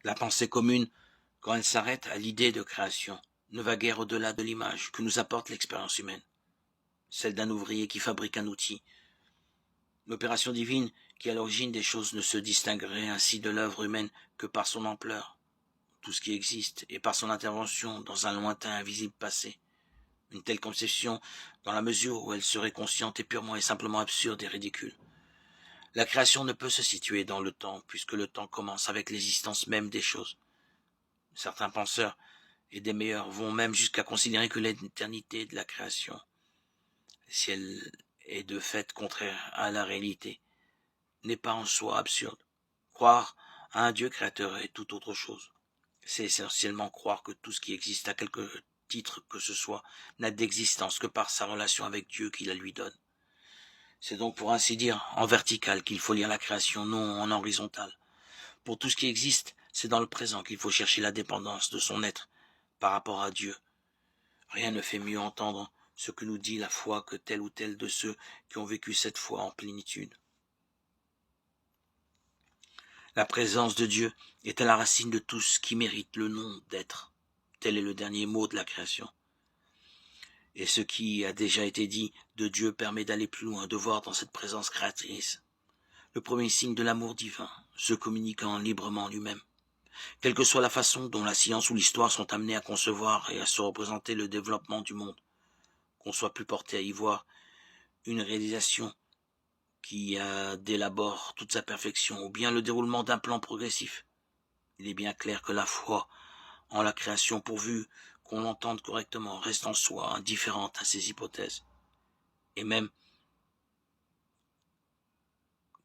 La pensée commune, quand elle s'arrête à l'idée de création, ne va guère au-delà de l'image que nous apporte l'expérience humaine, celle d'un ouvrier qui fabrique un outil. L'opération divine qui est à l'origine des choses ne se distinguerait ainsi de l'œuvre humaine que par son ampleur, tout ce qui existe, et par son intervention dans un lointain invisible passé. Une telle conception, dans la mesure où elle serait consciente, est purement et simplement absurde et ridicule. La création ne peut se situer dans le temps, puisque le temps commence avec l'existence même des choses. Certains penseurs, et des meilleurs, vont même jusqu'à considérer que l'éternité de la création, si elle est de fait contraire à la réalité, n'est pas en soi absurde. Croire à un Dieu créateur est tout autre chose. C'est essentiellement croire que tout ce qui existe à quelque titre que ce soit n'a d'existence que par sa relation avec Dieu qui la lui donne. C'est donc pour ainsi dire en vertical qu'il faut lire la création, non en horizontal. Pour tout ce qui existe, c'est dans le présent qu'il faut chercher la dépendance de son être par rapport à Dieu. Rien ne fait mieux entendre ce que nous dit la foi que tel ou tel de ceux qui ont vécu cette foi en plénitude. La présence de Dieu est à la racine de tout ce qui mérite le nom d'être. Tel est le dernier mot de la création. Et ce qui a déjà été dit de Dieu permet d'aller plus loin, de voir dans cette présence créatrice le premier signe de l'amour divin, se communiquant librement lui-même. Quelle que soit la façon dont la science ou l'histoire sont amenées à concevoir et à se représenter le développement du monde, qu'on soit plus porté à y voir une réalisation qui a dès l'abord toute sa perfection, ou bien le déroulement d'un plan progressif, il est bien clair que la foi en la création, pourvu qu'on l'entende correctement, reste en soi indifférente à ces hypothèses, et même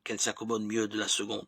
qu'elle s'accommode mieux de la seconde.